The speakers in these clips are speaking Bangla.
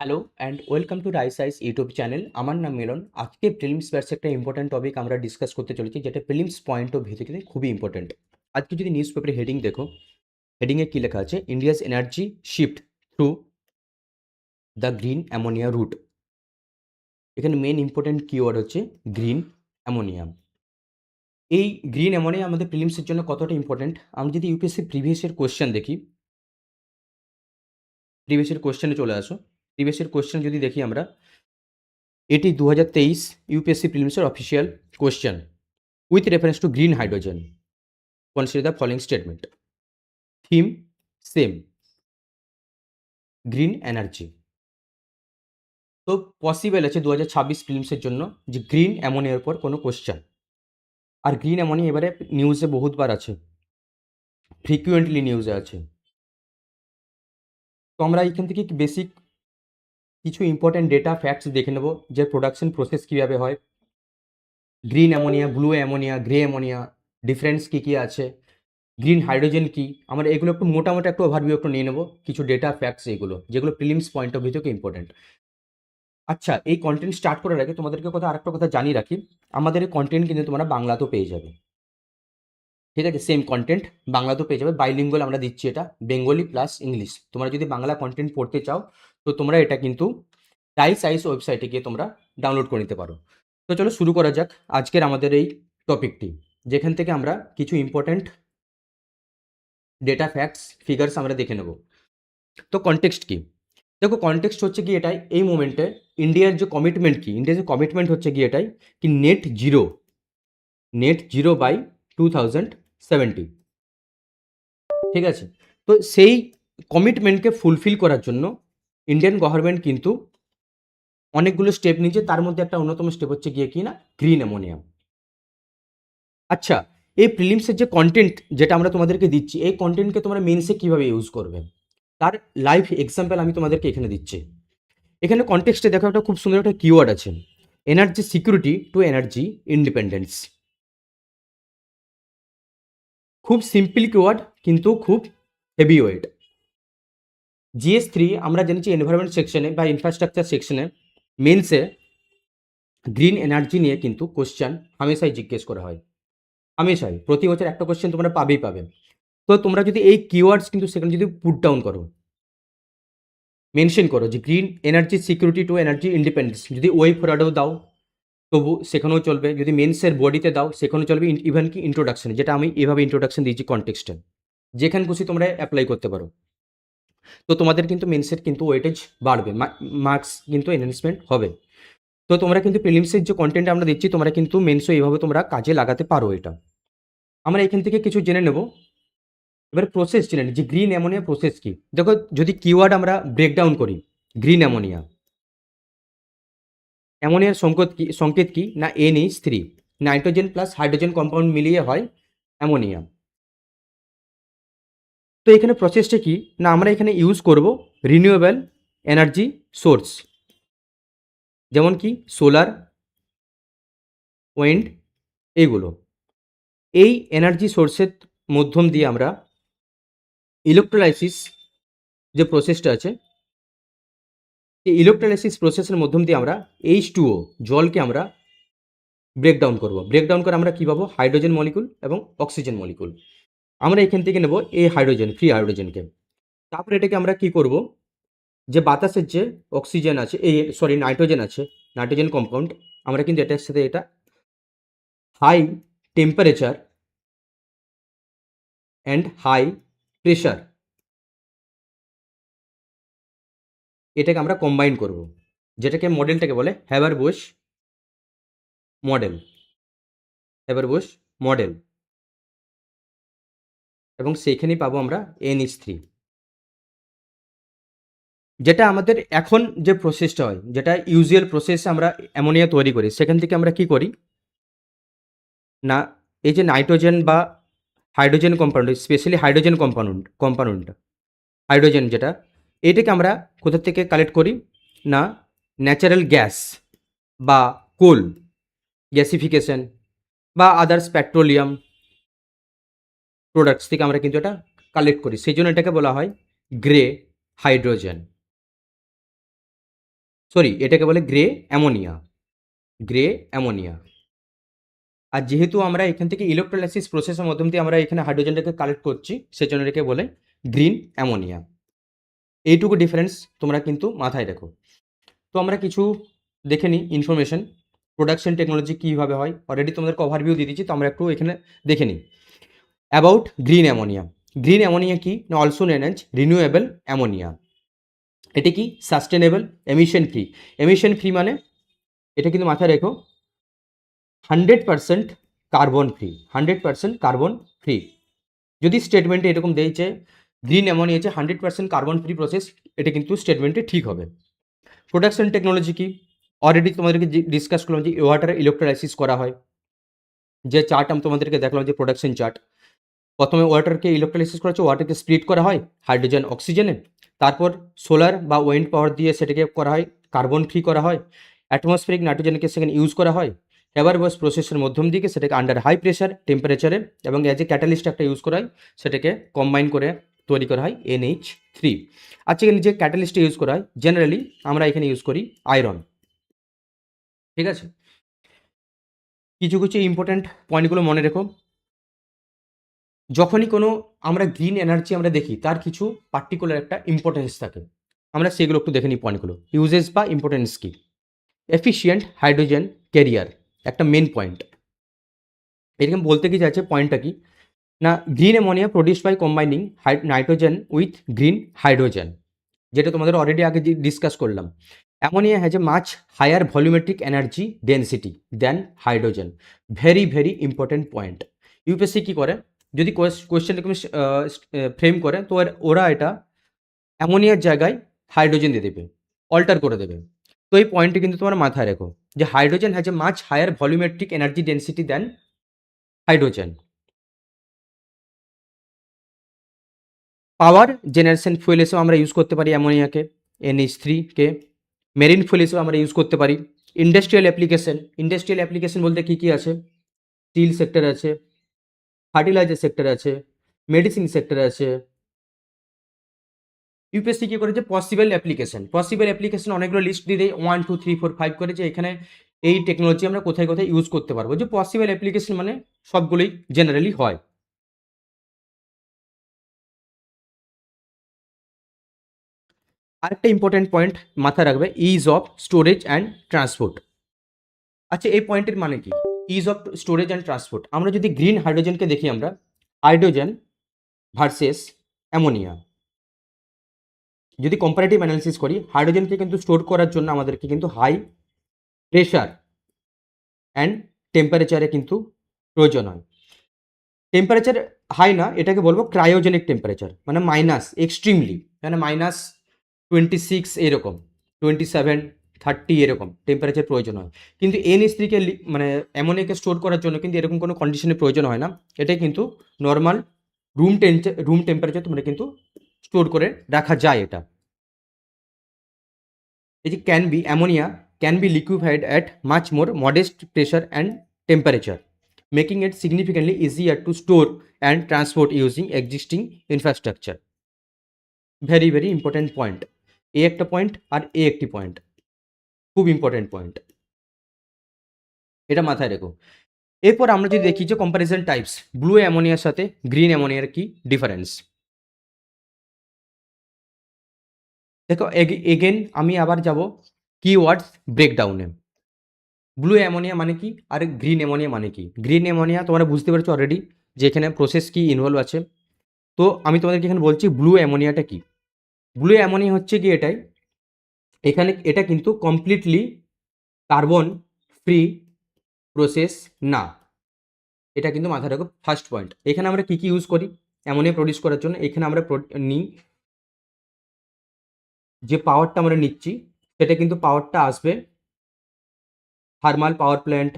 Hello and welcome to Rice Ice YouTube channel. আমার নাম মিলন। আজকে প্রিলিমস ব্যাচ একটা ইম্পর্ট্যান্ট টপিক আমরা ডিসকাস করতে চলেছি, যেটা প্রিলিমস পয়েন্ট অফ ভিউ থেকে খুবই ইম্পর্ট্যান্ট। আজকে যদি নিউজ পেপারে হেডিং দেখো, হেডিংয়ে কী লেখা আছে? India's energy shift through the green ammonia route. এখানে মেন ইম্পর্ট্যান্ট কিওয়ার্ড হচ্ছে গ্রিন অ্যামোনিয়া। এই গ্রিন অ্যামোনিয়া আমাদের প্রিলিমসের জন্য কতটা ইম্পর্ট্যান্ট, আমরা যদি ইউপিএসসি প্রিভিয়াসের কোয়েশ্চেন দেখি, প্রিভিয়াসের কোয়েশ্চেনে চলে আসো। প্রিভিয়াসের কোয়েশ্চেন যদি দেখি আমরা, এটি 2023 ইউপিএসসি প্রিলিমসের official question with reference to green hydrogen. Consider the following statement. Theme same, green energy. তো পসিবল আছে 2026 প্রিলিমসের জন্য যে গ্রিন অ্যামোনিয়ার উপর কোনো কোশ্চেন। আর গ্রিন অ্যামোনিয়া এবারে নিউজে বহুতবার আছে, ফ্রিকুয়েন্টলি নিউজে আছে। তো আমরা এখান থেকে বেসিক কিছু ইম্পর্ট্যান্ট ডেটা ফ্যাক্টস দেখে নেব, যে প্রোডাকশন প্রসেস কীভাবে হয়, green ammonia, blue ammonia, grey ammonia, difference কী কী আছে, গ্রিন হাইড্রোজেন কি, আমরা এগুলো একটু মোটামুটি একটু ওভারভিউ একটু নিয়ে নেব, কিছু ডেটা ফ্যাক্টস এগুলো যেগুলো প্রিলিমস পয়েন্ট অফ ভিউ থেকে ইম্পর্টেন্ট। আচ্ছা, এই কন্টেন্ট স্টার্ট করার আগে তোমাদেরকে আরেকটা কথা জানিয়ে রাখি, আমাদের এই কন্টেন্ট কিন্তু তোমরা বাংলাতেও পেয়ে যাবে। ঠিক আছে, সেম কন্টেন্ট বাংলাতেও পেয়ে যাবে, বাইলিঙ্গুয়াল আমরা দিচ্ছি, এটা বেঙ্গলি প্লাস ইংলিশ। তোমরা যদি বাংলা কন্টেন্ট পড়তে চাও তো তোমরা এটা কিন্তু রাইস আইস ওয়েবসাইটে গিয়ে তোমরা ডাউনলোড করে নিতে পারো। তো চলো শুরু করা যাক আজকের আমাদের এই টপিকটি, যেখান থেকে আমরা কিছু ইম্পর্ট্যান্ট ডেটা ফ্যাক্টস ফিগার্স আমরা দেখে নেব। তো কনটেক্সট কি? দেখো, কনটেক্সট হচ্ছে কি এটাই, এই মোমেন্টে ইন্ডিয়ার যে কমিটমেন্ট কি, ইন্ডিয়ার যে কমিটমেন্ট হচ্ছে কি এটাই কি নেট জিরো বাই 2070। ঠিক আছে, তো সেই কমিটমেন্টকে ফুলফিল করার জন্য ইন্ডিয়ান গভর্নমেন্ট কিন্তু অনেকগুলো স্টেপ নিয়েছে, তার মধ্যে একটা অন্যতম স্টেপ হচ্ছে গিয়ে কি না, গ্রিন অ্যামোনিয়া। আচ্ছা, এই প্রিলিমসের যে কন্টেন্ট যেটা আমরা তোমাদেরকে দিচ্ছি, এই কন্টেন্টকে তোমরা মেন্সে কীভাবে ইউজ করবে তার লাইভ এক্সাম্পল আমি তোমাদেরকে এখানে দিচ্ছি। এখানে কনটেক্সটে দেখো একটা খুব সুন্দর একটা কিওয়ার্ড আছে, energy security to energy independence. খুব সিম্পল কিওয়ার্ড কিন্তু খুব হেভি ওয়েট। GS3 আমরা জেনেছি এনভায়রনমেন্ট সেকশনে বা ইনফ্রাস্ট্রাকচার সেকশনে মেন্সে গ্রিন এনার্জি নিয়ে কিন্তু কোশ্চেন হামেশাই জিজ্ঞেস করা হয়, হামেশাই প্রতি বছর একটা কোশ্চেন তোমরা পাবে। তো তোমরা যদি এই কিওয়ার্ডস কিন্তু সেখানে যদি পুট ডাউন করো, মেনশন করো যে green energy security to energy independence, যদি ওই ফরওয়ার্ডেও দাও তবু সেখানেও চলবে, যদি মেন্সের বডিতে দাও সেখানেও চলবে, ইভেন কি ইন্ট্রোডাকশনে, যেটা আমি এভাবে ইন্ট্রোডাকশন দিয়েছি কনটেক্সটে, যেখানে খুশি তোমরা অ্যাপ্লাই করতে পারো। তো তোমাদের কিন্তু মেন্সের কিন্তু ওয়েটেজ বাড়বে, মার্কস কিন্তু এনহ্যান্সমেন্ট হবে। তো তোমরা কিন্তু প্রিলিমসের যে কন্টেন্ট আমরা দিচ্ছি তোমরা কিন্তু মেন্সও এইভাবে তোমরা কাজে লাগাতে পারো। এটা আমরা এখান থেকে কিছু জেনে নেব। এবার প্রসেস জেনে নিই যে গ্রিন অ্যামোনিয়া প্রসেস কি। দেখো, যদি কিওয়ার্ড আমরা ব্রেকডাউন করি, গ্রিন অ্যামোনিয়া, অ্যামোনিয়ার সংকেত কি না NH3, nitrogen plus hydrogen compound মিলিয়ে হয় অ্যামোনিয়া। তো এখানে প্রসেসটা কি না, আমরা এখানে ইউজ করব রিনিউয়েবল এনার্জি সোর্স, যেমন কি সোলার, উইন্ড, এইগুলো। এই এনার্জি সোর্সের মাধ্যম দিয়ে আমরা ইলেকট্রোলাইসিস যে প্রসেসটা আছে, এই ইলেকট্রোলাইসিস প্রসেসের মাধ্যম দিয়ে আমরা H2O জলকে আমরা ব্রেকডাউন করব। ব্রেকডাউন করে আমরা কী পাবো, হাইড্রোজেন মলিকুল এবং অক্সিজেন মলিকুল। আমরা এখান থেকে নেব এই হাইড্রোজেন, ফ্রি হাইড্রোজেনকে। তারপরে এটাকে আমরা কি করব, যে বাতাসের যে অক্সিজেন আছে, নাইট্রোজেন আছে, নাইট্রোজেন কম্পাউন্ড, আমরা কিন্তু এটার সাথে এটা high temperature and high pressure, এটাকে আমরা কম্বাইন করব, যেটাকে মডেলটাকে বলে হ্যাবার-বোস মডেল, হ্যাবার-বোস মডেল। এবং সেইখানেই পাবো আমরা NH3, যেটা আমাদের এখন যে প্রসেসটা হয়, যেটা ইউজুয়াল প্রসেসে আমরা অ্যামোনিয়া তৈরি করি, সেখান থেকে আমরা কি করি না, এই যে নাইট্রোজেন বা hydrogen compound, specially hydrogen compound hydrogen যেটা, এটাকে আমরা কোথা থেকে কালেক্ট করি না, ন্যাচারাল গ্যাস বা কোল গ্যাসিফিকেশন বা আদার্স পেট্রোলিয়াম প্রোডাক্টস থেকে আমরা কিন্তু এটা কালেক্ট করি, সেই জন্য এটাকে বলা হয় গ্রে হাইড্রোজেন। সরি, এটাকে বলে গ্রে অ্যামোনিয়া, গ্রে অ্যামোনিয়া। আর যেহেতু আমরা এখান থেকে ইলেকট্রোলাইসিস প্রসেসের মাধ্যম দিয়ে আমরা এখানে হাইড্রোজেনটাকে কালেক্ট করছি, সেজন্য এটাকে বলে গ্রিন অ্যামোনিয়া। এইটুকু ডিফারেন্স তোমরা কিন্তু মাথায় রেখো। তো আমরা কিছু দেখে নিই ইনফরমেশন, প্রোডাকশন টেকনোলজি কীভাবে হয়। অলরেডি তোমাদেরকে ওভারভিউ দিয়ে দিচ্ছি, তো আমরা একটু এখানে দেখে নিই about green ammonia. Green ammonia কি না, অলসো নেন অ্যাজ রিনিউয়েবল অ্যামোনিয়া। এটি কি sustainable, emission free. Emission free মানে এটা কিন্তু মাথায় রেখো 100% কার্বন ফ্রি, 100% কার্বন ফ্রি। যদি স্টেটমেন্টে এরকম দিয়েছে গ্রিন অ্যামোনিয়া হচ্ছে 100% কার্বন ফ্রি প্রসেস, এটা কিন্তু স্টেটমেন্টে ঠিক হবে। প্রোডাকশন টেকনোলজি কি, অলরেডি তোমাদেরকে ডিসকাস করলাম যে ওয়াটার ইলেকট্রোলাইসিস করা হয়। যে চার্ট আমি তোমাদেরকে দেখলাম যে প্রোডাকশন চার্ট, প্রথমে ওয়াটারকে ইলেকট্রোলাইসিস করা হচ্ছে, ওয়াটারকে স্প্লিট করা হয় হাইড্রোজেন অক্সিজেনে, তারপর সোলার বা উইন্ড পাওয়ার দিয়ে সেটাকে করা হয় কার্বন ফ্রি করা হয়, অ্যাটমসফেরিক নাইট্রোজেনকে সেখানে ইউজ করা হয়, হেভার বস প্রসেসের মধ্যম দিকে সেটাকে আন্ডার হাই প্রেশার টেম্পারেচারে এবং অ্যাজ এ ক্যাটালিস্ট একটা ইউজ করা হয়, সেটাকে কম্বাইন করে তৈরি করা হয় NH3। আচ্ছা, এখানে যে ক্যাটালিস্টে ইউজ করা হয় জেনারেলি আমরা এখানে ইউজ করি আয়রন। ঠিক আছে, কিছু কিছু ইম্পর্ট্যান্ট পয়েন্টগুলো মনে রেখো। যখনই কোনো আমরা গ্রিন এনার্জি আমরা দেখি, তার কিছু পার্টিকুলার একটা ইম্পর্টেন্স থাকে, আমরা সেগুলো একটু দেখে নিই পয়েন্টগুলো। ইউজেস বা ইম্পর্টেন্স কি, এফিশিয়েন্ট হাইড্রোজেন ক্যারিয়ার একটা মেন পয়েন্ট। এরকম বলতে কি যাচ্ছে পয়েন্টটা কি না, green ammonia produce by combining nitrogen with green hydrogen, যেটা তোমাদের অলরেডি আগে ডিসকাস করলাম। Ammonia has a much higher volumetric energy density than hydrogen. Very very important point. UPSC কী করে, যদি কোয়েশ্চেন এরকম ফ্রেম করে, তো ওরা এটা অ্যামোনিয়ার জায়গায় হাইড্রোজেন দিয়ে দেবে, অল্টার করে দেবে। তো এই পয়েন্টটি কিন্তু তোমার মাথায় রেখো যে hydrogen has a much higher volumetric energy density than hydrogen. Power generation fuel হিসেবে আমরা ইউজ করতে পারি অ্যামোনিয়াকে, NH3 কে। মেরিন ফুয়েল হিসেবে আমরা ইউজ করতে পারি। ইন্ডাস্ট্রিয়াল অ্যাপ্লিকেশন, ইন্ডাস্ট্রিয়াল অ্যাপ্লিকেশন বলতে কী কী আছে, স্টিল সেক্টর আছে, ফার্টিলাইজার সেক্টর আছে, মেডিসিন সেক্টর আছে। ইউপিএসসি কী করেছে, পসিবল অ্যাপ্লিকেশন অনেকগুলো লিস্ট দিয়ে দেয় 1 2 3 4 5 করে, যে এখানে এই টেকনোলজি আমরা কোথায় কোথায় ইউজ করতে পারবো। যে পসিবল অ্যাপ্লিকেশন মানে সবগুলোই জেনারেলি হয়। আরেকটা ইম্পর্টেন্ট পয়েন্ট মাথায় রাখবে, is of storage and transport. আচ্ছা, এই পয়েন্টের মানে কি, is of storage and transport. আমরা যদি গ্রিন হাইড্রোজেনকে দেখি, আমরা হাইড্রোজেন ভার্সেস অ্যামোনিয়া যদি কম্পারেটিভ অ্যানালিসিস করি, হাইড্রোজেনকে কিন্তু স্টোর করার জন্য আমাদেরকে কিন্তু হাই প্রেশার অ্যান্ড টেম্পারেচারে কিন্তু প্রয়োজন হয়। টেম্পারেচার হাই না, এটাকে বলবো ক্রায়োজেনিক টেম্পারেচার, মানে মাইনাস এক্সট্রিমলি, মানে -26 এরকম, 27 30 এরকম টেম্পারেচার প্রয়োজন হয়। কিন্তু NH3কে মানে অ্যামোনিয়াকে স্টোর করার জন্য কিন্তু এরকম কোনো কন্ডিশনের প্রয়োজন হয় না। এটাই কিন্তু নর্মাল রুম টেম্পারেচার তোমরা কিন্তু স্টোর করে রাখা যায়। এটা এই যে ammonia can be liquefied at much more modest pressure and temperature, making it significantly easier to store and transport using existing infrastructure. Very very important point. এ একটা পয়েন্ট আর এ একটি পয়েন্ট, খুব ইম্পর্টেন্ট পয়েন্ট, এটা মাথায় রেখো। এরপর আমরা যদি দেখি যে কম্প্যারিজন টাইপস, ব্লু অ্যামোনিয়ার সাথে গ্রিন অ্যামোনিয়ার কি ডিফারেন্স। দেখো এগেন আমি আবার যাব কিওয়ার্ডস ব্রেকডাউনে। ব্লু অ্যামোনিয়া মানে কি আর গ্রিন অ্যামোনিয়া মানে কি। গ্রিন অ্যামোনিয়া তোমরা বুঝতে পারছো অলরেডি যে এখানে প্রসেস কি ইনভলভ আছে। তো আমি তোমাদেরকে এখানে বলছি ব্লু অ্যামোনিয়াটা কি। ব্লু অ্যামোনিয়া হচ্ছে কি এটাই, এখানে এটা কিন্তু কমপ্লিটলি কার্বন ফ্রি প্রসেস না, এটা কিন্তু মাথায় রাখো ফার্স্ট পয়েন্ট। এখানে আমরা কি কি ইউজ করি অ্যামোনিয়া প্রডিউস করার জন্য, এখানে আমরা নিই যে পাওয়ারটা আমরা নিচ্ছি, সেটা কিন্তু পাওয়ারটা আসবে thermal power plant,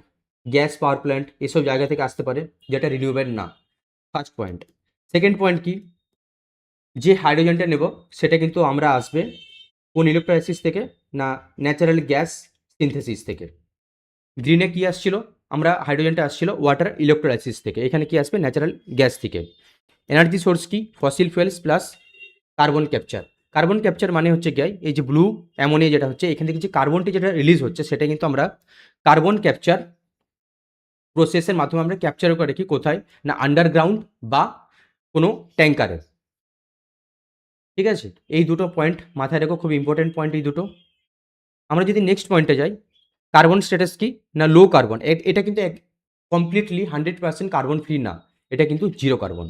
gas power plant, এসব জায়গা থেকে আসতে পারে, যেটা রিনিউয়েবল না। First point. সেকেন্ড পয়েন্ট কি, যে হাইড্রোজেনটা নেব সেটা কিন্তু আমরা আসবে কোন ইলেকট্রোলাইসিস থেকে না, ন্যাচারাল গ্যাস সিনথেসিস থেকে। গ্রিনে কি আসছিল, আমরা হাইড্রোজেনটা আসছিল ওয়াটার ইলেকট্রোলাইসিস থেকে, এখানে কি আসবে ন্যাচারাল গ্যাস থেকে। এনার্জি সোর্স কি, fossil fuels plus carbon capture. Carbon capture মানে হচ্ছে কি এই যে ব্লু অ্যামোনিয়া যেটা হচ্ছে এখান থেকে যে কার্বনটি যেটা রিলিজ হচ্ছে সেটা কিন্তু আমরা কার্বন ক্যাপচার প্রসেসের মাধ্যমে আমরা ক্যাপচার করে রাখি কোথায় না আন্ডারগ্রাউন্ড বা কোনো ট্যাঙ্কারে। ঠিক আছে, এই দুটো পয়েন্ট মাথায় রেখো, খুব ইম্পর্টেন্ট পয়েন্ট এই দুটো। আমরা যদি নেক্সট পয়েন্টে যাই, কার্বন স্ট্যাটাস কি না লো কার্বন, এটা কিন্তু কমপ্লিটলি 100% কার্বন ফ্রি না, এটা কিন্তু জিরো কার্বন।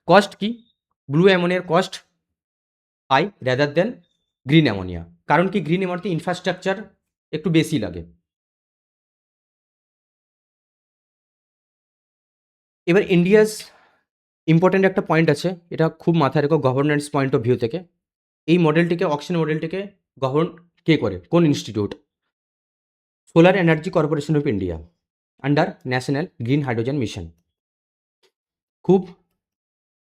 কস্ট কি, ব্লু অ্যামোনিয়ার cost high rather than green ammonia, কারণ কি গ্রিন অ্যামোনিয়াতে ইনফ্রাস্ট্রাকচার একটু বেশি লাগে। এবার ইন্ডিয়াস ইম্পর্ট্যান্ট একটা পয়েন্ট আছে, এটা খুব মাথায় রেখো গভর্নেন্স পয়েন্ট অফ ভিউ থেকে। এই মডেলটিকে অকশন মডেলটিকে গভর্ন কে করে, কোন institute? Solar energy corporation of India under national green hydrogen mission. খুব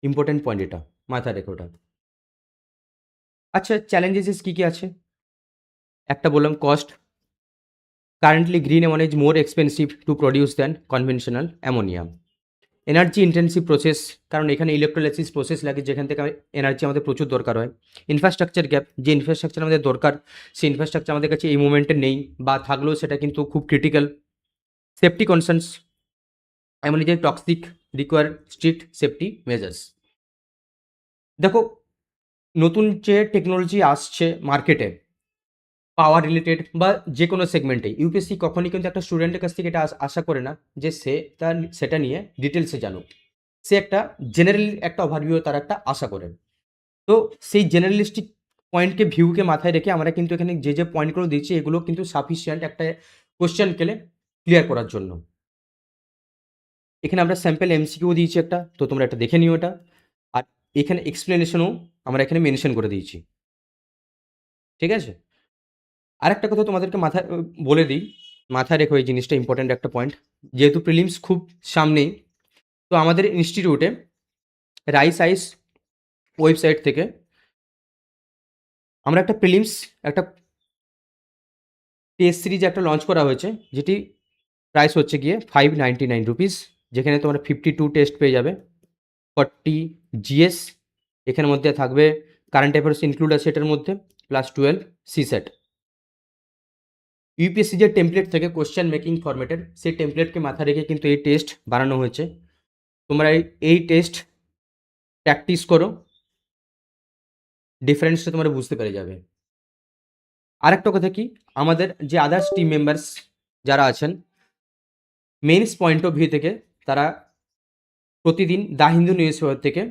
ইম্পর্টেন্ট পয়েন্ট, এটা মাথায় রেখো ওটা। আচ্ছা, চ্যালেঞ্জেস কী কী আছে? একটা বললাম cost, currently green ammonia is more expensive to produce than conventional ammonia. Energy intensive process, কারণ এখানে ইলেকট্রোলাইসিস প্রসেস লাগে যেখান থেকে এনার্জি আমাদের প্রচুর দরকার হয়। ইনফ্রাস্ট্রাকচার গ্যাপ, যে ইনফ্রাস্ট্রাকচার আমাদের দরকার সেই ইনফ্রাস্ট্রাকচার আমাদের কাছে এই মুমেন্টে নেই, বা থাকলেও সেটা কিন্তু খুব ক্রিটিক্যাল। সেফটি কনসার্নস, এমন যে toxic require strict safety measures. দেখো, নতুন যে টেকনোলজি আসছে মার্কেটে পাওয়ার রিলেটেড বা যে কোনো সেগমেন্টে, ইউপিএসসি কখনই কিন্তু একটা স্টুডেন্টের কাছ থেকে এটা আশা করে না যে সে সেটা নিয়ে ডিটেলসে জানুক। সে একটা জেনারেল একটা ওভারভিউ তার একটা আশা করে। তো সেই জেনারেলিস্টিক পয়েন্টকে ভিউকে মাথায় রেখে আমরা কিন্তু এখানে যে যে পয়েন্টগুলো দিচ্ছি এগুলো কিন্তু সাফিসিয়েন্ট একটা কোশ্চেন কেলে ক্লিয়ার করার জন্য। এখানে আমরা স্যাম্পল এমসিকিউ দিয়েছি একটা, তো তোমরা এটা দেখে নিও এটা। আর এখানে এক্সপ্লেনেশনও আমরা এখানে মেনশন করে দিয়েছি। ঠিক আছে, আরেকটা কথা তোমাদেরকে মাথায় বলে দিই, মাথায় রেখো এই জিনিসটা ইম্পর্ট্যান্ট একটা পয়েন্ট। যেহেতু প্রিলিমস খুব সামনেই, তো আমাদের ইনস্টিটিউটে রাইস আইস ওয়েবসাইট থেকে আমরা একটা প্রিলিমস একটা টেস্ট সিরিজ একটা লঞ্চ করা হয়েছে, যেটি প্রাইস হচ্ছে গিয়ে 599 রুপিস, যেখানে তোমরা 52 টেস্ট পেয়ে যাবে, 40 জিএস, এখানের মধ্যে থাকবে কারেন্ট অ্যাফেয়ার্স ইনক্লুড আছে এটার মধ্যে, প্লাস 12 সিসেট। ইউপিএসসি যে টেমপ্লেট থেকে কোশ্চেন মেকিং ফরম্যাটের, সেই টেমপ্লেটকে মাথায় রেখে কিন্তু এই টেস্ট বানানো হয়েছে। তোমরা এই টেস্ট প্র্যাকটিস করো, ডিফারেন্সটা তোমরা বুঝতে পেরে যাবে। আরেকটা কথা কি, আমাদের যে আদার্স টিম মেম্বার্স যারা আছেন মেইনস পয়েন্ট অফ ভিউ থেকে, তারা প্রতিদিন দ্য হিন্দু নিউজ পেপার থেকে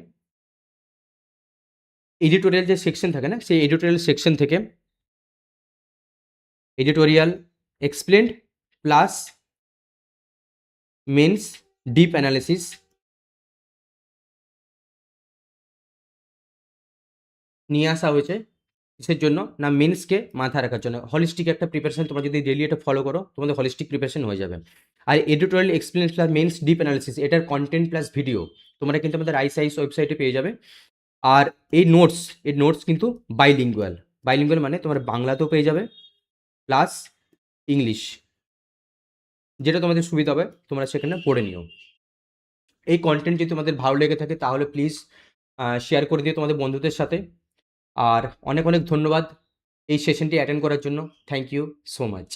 এডিটোরিয়াল যে সেকশন থাকে না, সেই এডিটোরিয়াল সেকশন থেকে editorial explained plus mains deep analysis নিয়ে আসা হয়েছে। কিসের জন্য না মেন্সকে মাথায় রাখার জন্য। হলিস্টিক একটা প্রিপারেশন তোমরা যদি ডেলি এটা ফলো করো, তোমাদের হলিস্টিক প্রিপারেশন হয়ে যাবে। আর editorial explain plus mains deep analysis, এটার কন্টেন্ট প্লাস ভিডিও তোমরা কিন্তু আমাদের আইস ওয়েবসাইটে পেয়ে যাবে। আর এই নোটস কিন্তু বাইলিঙ্গুয়াল। বাইলিঙ্গুয়াল মানে তোমার বাংলাতেও পেয়ে যাবে প্লাস ইংলিশ, যেটা তোমাদের সুবিধা হবে তোমরা সেখানে পড়ে নিও। এই কন্টেন্ট যদি তোমাদের ভালো লেগে থাকে তাহলে প্লিজ শেয়ার করে দিও তোমাদের বন্ধুদের সাথে। আর অনেক অনেক ধন্যবাদ এই সেশনটি অ্যাটেন্ড করার জন্য। Thank you so much.